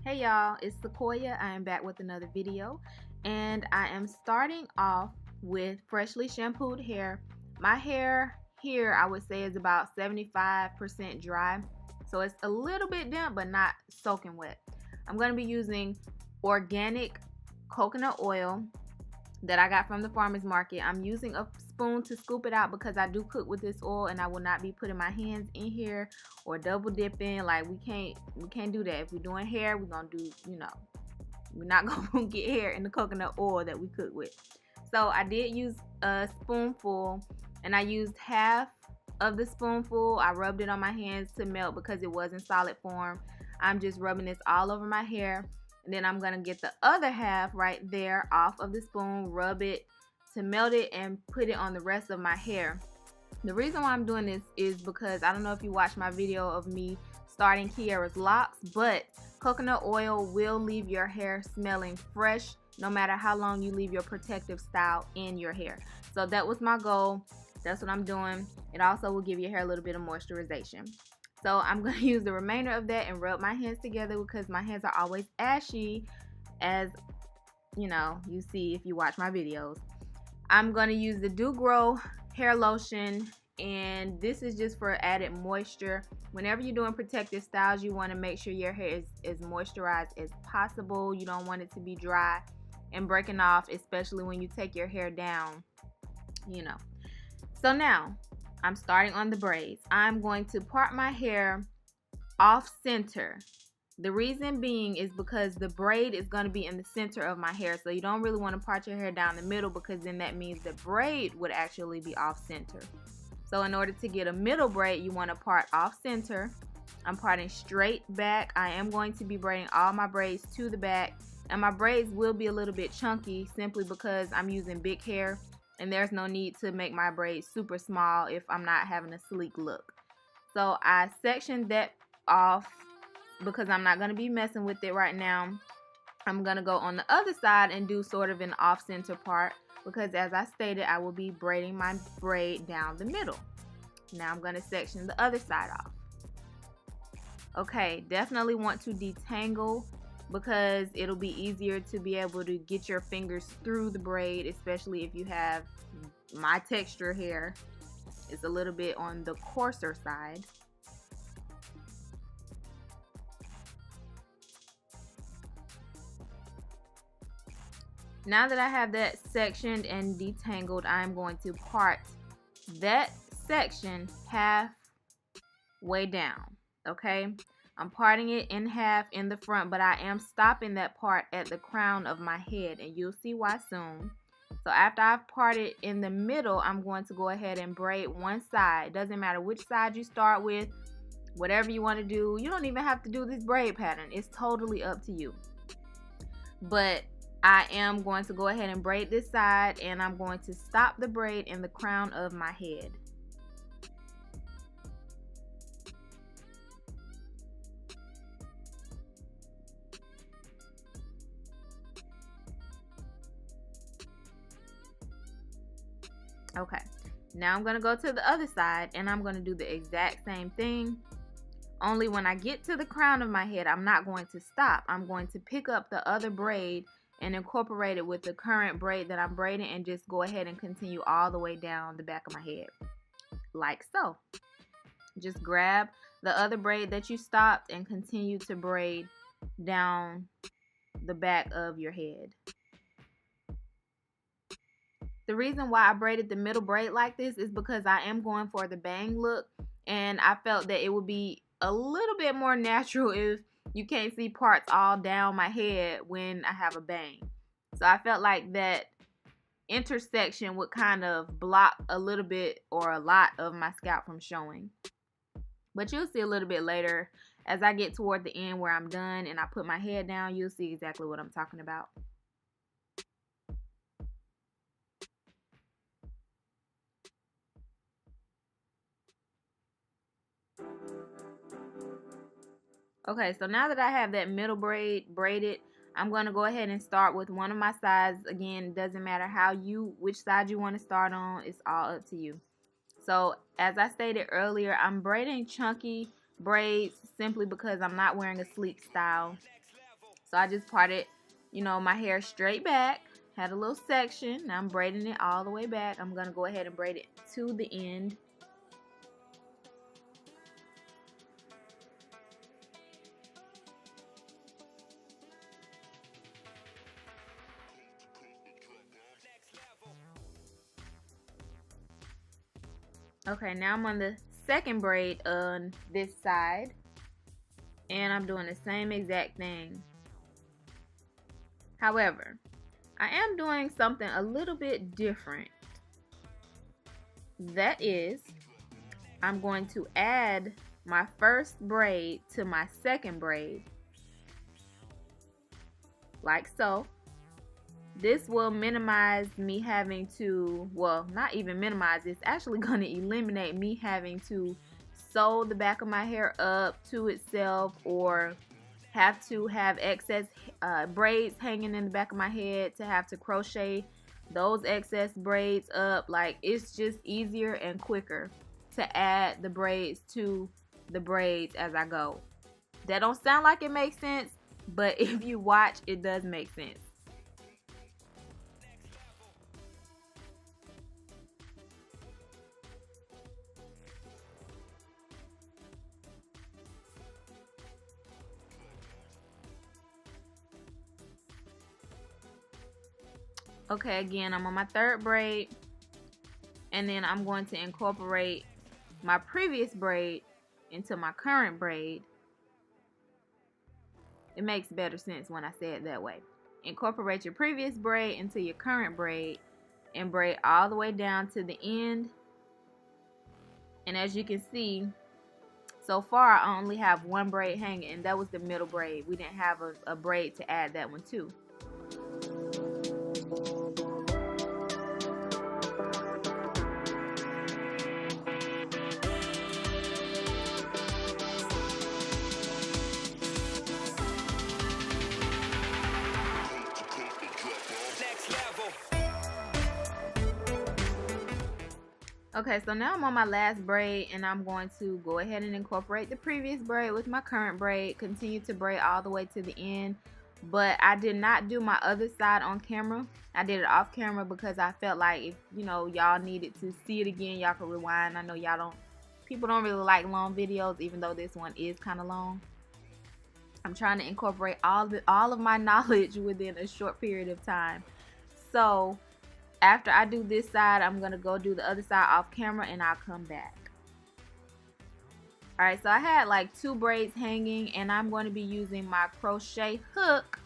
Hey y'all, it's Sequoia. I am back with another video, and I am starting off with freshly shampooed hair. My hair here, I would say, is about 75% dry, so it's a little bit damp but not soaking wet. I'm going to be using organic coconut oil that I got from the farmer's market. I'm using a spoon to scoop it out because I do cook with this oil, and I will not be putting my hands in here or double dipping. Like we can't do that. If we're doing hair, we're gonna do, we're not gonna get hair in the coconut oil that we cook with. So I did use a spoonful, and I used half of the spoonful. I rubbed it on my hands to melt because it was in solid form. I'm just rubbing this all over my hair. And then I'm gonna get the other half right there off of the spoon, rub it to melt it, and put it on the rest of my hair. The reason why I'm doing this is because I don't know if you watched my video of me starting Kiara's locks, but coconut oil will leave your hair smelling fresh no matter how long you leave your protective style in your hair. So that was my goal. That's what I'm doing. It also will give your hair a little bit of moisturization. So I'm going to use the remainder of that and rub my hands together because my hands are always ashy, as you see if you watch my videos. I'm going to use the Do Grow hair lotion, and this is just for added moisture. Whenever you're doing protective styles, you want to make sure your hair is as moisturized as possible. You don't want it to be dry and breaking off, especially when you take your hair down, So now I'm starting on the braids. I'm going to part my hair off center. The reason being is because the braid is going to be in the center of my hair. So you don't really want to part your hair down the middle, because then that means the braid would actually be off center. So in order to get a middle braid, you want to part off center. I'm parting straight back. I am going to be braiding all my braids to the back. And my braids will be a little bit chunky simply because I'm using big hair. And there's no need to make my braids super small if I'm not having a sleek look. So I sectioned that off because I'm not going to be messing with it right now. I'm going to go on the other side and do sort of an off-center part because, as I stated, I will be braiding my braid down the middle. Now I'm going to section the other side off. Okay, definitely want to detangle because it'll be easier to be able to get your fingers through the braid, especially if you have my texture hair. It's a little bit on the coarser side. Now that I have that sectioned and detangled, I'm going to part that section halfway down, okay? I'm parting it in half in the front, but I am stopping that part at the crown of my head, and you'll see why soon. So after I've parted in the middle, I'm going to go ahead and braid one side. Doesn't matter which side you start with, whatever you want to do. You don't even have to do this braid pattern. It's totally up to you. But I am going to go ahead and braid this side, and I'm going to stop the braid in the crown of my head. Okay, now I'm going to go to the other side, and I'm going to do the exact same thing. Only when I get to the crown of my head, I'm not going to stop. I'm going to pick up the other braid and incorporate it with the current braid that I'm braiding, and just go ahead and continue all the way down the back of my head, like so. Just grab the other braid that you stopped and continue to braid down the back of your head. The reason why I braided the middle braid like this is because I am going for the bang look, and I felt that it would be a little bit more natural if you can't see parts all down my head when I have a bang. So I felt like that intersection would kind of block a little bit or a lot of my scalp from showing. But you'll see a little bit later as I get toward the end where I'm done and I put my head down, you'll see exactly what I'm talking about. Okay, so now that I have that middle braid braided, I'm going to go ahead and start with one of my sides. Again, it doesn't matter which side you want to start on. It's all up to you. So as I stated earlier, I'm braiding chunky braids simply because I'm not wearing a sleek style. So I just parted, you know, my hair straight back, had a little section. Now I'm braiding it all the way back. I'm gonna go ahead and braid it to the end. Okay, now I'm on the second braid on this side, and I'm doing the same exact thing. However, I am doing something a little bit different. That is, I'm going to add my first braid to my second braid, like so. This will minimize me having to, well, not even minimize, it's actually going to eliminate me having to sew the back of my hair up to itself, or have to have excess braids hanging in the back of my head to have to crochet those excess braids up. Like, it's just easier and quicker to add the braids to the braids as I go. That don't sound like it makes sense, but if you watch, it does make sense. Okay, again, I'm on my third braid, and then I'm going to incorporate my previous braid into my current braid. It makes better sense when I say it that way. Incorporate your previous braid into your current braid and braid all the way down to the end. And as you can see, so far I only have one braid hanging, and that was the middle braid. We didn't have a braid to add that one to. Okay, so now I'm on my last braid, and I'm going to go ahead and incorporate the previous braid with my current braid, continue to braid all the way to the end. But I did not do my other side on camera. I did it off camera because I felt like if, you know, y'all needed to see it again, y'all could rewind. I know people don't really like long videos, even though this one is kind of long. I'm trying to incorporate all of my knowledge within a short period of time. So after I do this side, I'm going to go do the other side off camera, and I'll come back. Alright, so I had like 2 braids hanging, and I'm going to be using my crochet hook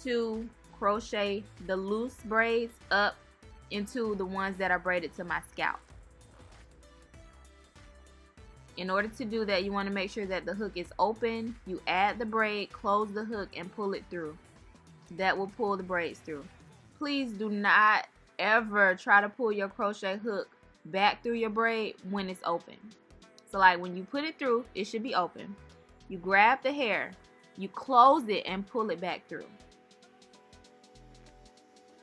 to crochet the loose braids up into the ones that are braided to my scalp. In order to do that, you want to make sure that the hook is open. You add the braid, close the hook, and pull it through. That will pull the braids through. Please do not ever try to pull your crochet hook back through your braid when it's open. So like when you put it through, it should be open. You grab the hair, you close it, and pull it back through.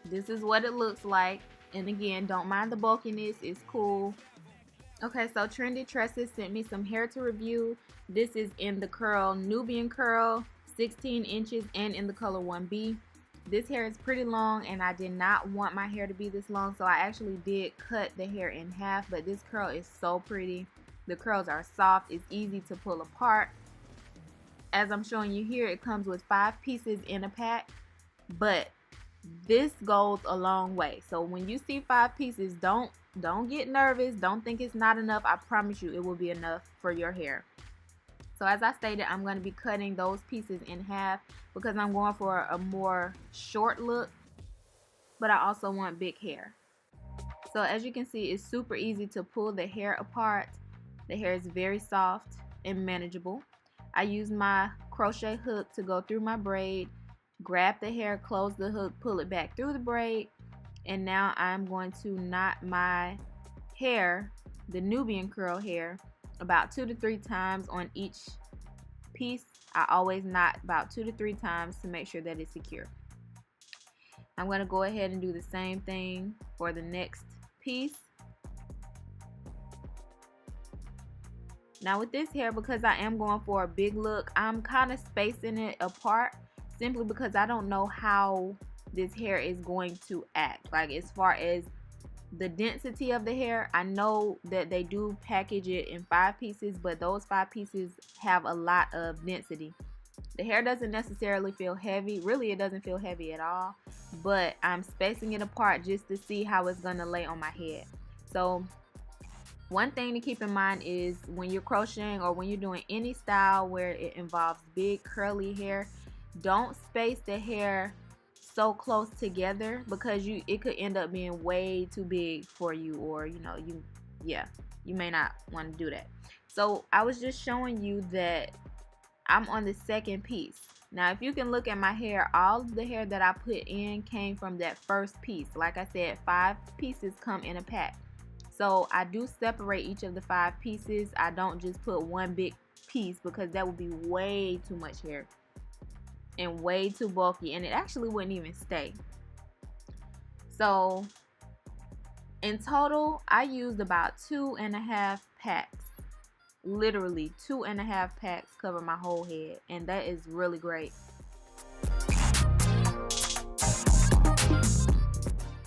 This is what it looks like. And again, don't mind the bulkiness, it's cool. Okay, so Trendy Tresses sent me some hair to review. This is in the curl Nubian curl, 16 inches, and in the color 1B. This hair is pretty long, and I did not want my hair to be this long, so I actually did cut the hair in half. But this curl is so pretty. The curls are soft. It's easy to pull apart. As I'm showing you here, it comes with 5 pieces in a pack, but this goes a long way. So when you see 5 pieces, don't get nervous. Don't think it's not enough. I promise you it will be enough for your hair. So as I stated, I'm going to be cutting those pieces in half because I'm going for a more short look, but I also want big hair. So as you can see, it's super easy to pull the hair apart. The hair is very soft and manageable. I use my crochet hook to go through my braid, grab the hair, close the hook, pull it back through the braid, and now I'm going to knot my hair, the Nubian curl hair, about 2 to 3 times on each piece. I always knot about 2 to 3 times to make sure that it's secure. I'm going to go ahead and do the same thing for the next piece. Now with this hair, because I am going for a big look, I'm kind of spacing it apart simply because I don't know how this hair is going to act. Like, as far as the density of the hair, I know that they do package it in 5 pieces, but those 5 pieces have a lot of density. The hair doesn't necessarily feel heavy. Really, it doesn't feel heavy at all, but I'm spacing it apart just to see how it's gonna lay on my head. So one thing to keep in mind is when you're crocheting or when you're doing any style where it involves big curly hair, don't space the hair so close together, because it could end up being way too big for you, or you may not want to do that. So I was just showing you that I'm on the second piece. Now if you can look at my hair, all of the hair that I put in came from that first piece. Like I said, 5 pieces come in a pack. So I do separate each of the 5 pieces. I don't just put one big piece, because that would be way too much hair and way too bulky, and it actually wouldn't even stay. So in total, I used about 2.5 packs. Literally 2.5 packs cover my whole head, and that is really great.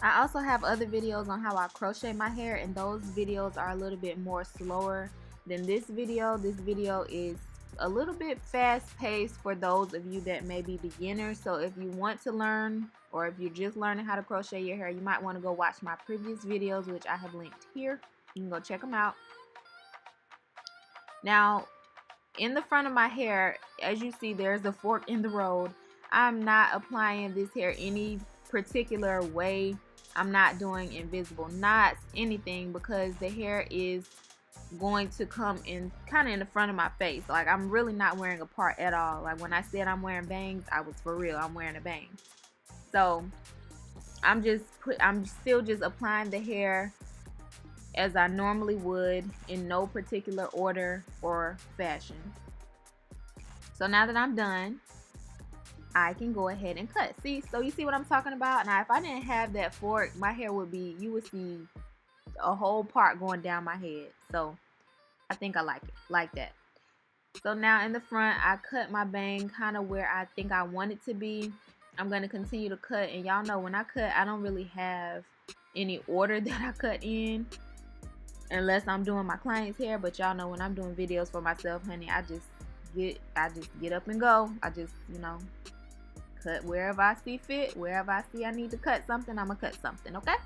I also have other videos on how I crochet my hair, and those videos are a little bit more slower than this video. This video is a little bit fast-paced for those of you that may be beginners. So if you want to learn, or if you're just learning how to crochet your hair, you might want to go watch my previous videos, which I have linked here. You can go check them out. Now, in the front of my hair, as you see, there's a fork in the road. I'm not applying this hair any particular way. I'm not doing invisible knots, anything, because the hair is going to come in kind of in the front of my face. Like, I'm really not wearing a part at all. Like, when I said I'm wearing bangs, I was for real. I'm wearing a bang. So I'm still just applying the hair as I normally would, in no particular order or fashion. So now that I'm done, I can go ahead and cut. See, so you see what I'm talking about? Now, if I didn't have that fork, my hair would be, you would see a whole part going down my head. So I think I like it like that. So now in the front, I cut my bang kind of where I think I want it to be. I'm going to continue to cut, and y'all know when I cut, I don't really have any order that I cut in, unless I'm doing my client's hair. But y'all know when I'm doing videos for myself, honey, I just get up and go. I just, cut wherever I see fit. Wherever I see I need to cut something, I'm gonna cut something, okay?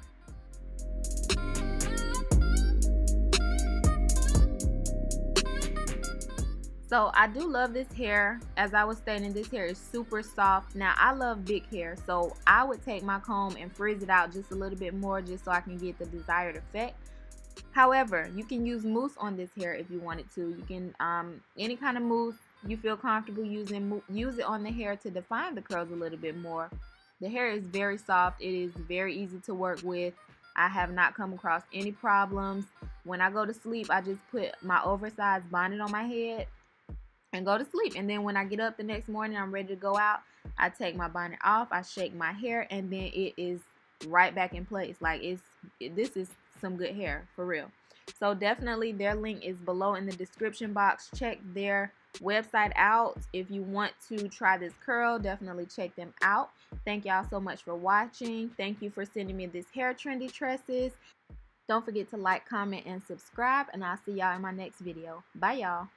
So I do love this hair. As I was stating, this hair is super soft. Now, I love big hair, so I would take my comb and frizz it out just a little bit more, just so I can get the desired effect. However, you can use mousse on this hair if you wanted to. You can, any kind of mousse you feel comfortable using, use it on the hair to define the curls a little bit more. The hair is very soft. It is very easy to work with. I have not come across any problems. When I go to sleep, I just put my oversized bonnet on my head and go to sleep. And then when I get up the next morning, I'm ready to go out, I take my bonnet off, I shake my hair, and then it is right back in place. Like, this is some good hair, for real. So definitely their link is below in the description box. Check their website out if you want to try this curl. Definitely check them out. Thank y'all so much for watching. Thank you for sending me this hair trendy tresses. Don't forget to like, comment, and subscribe, and I'll see y'all in my next video. Bye, y'all.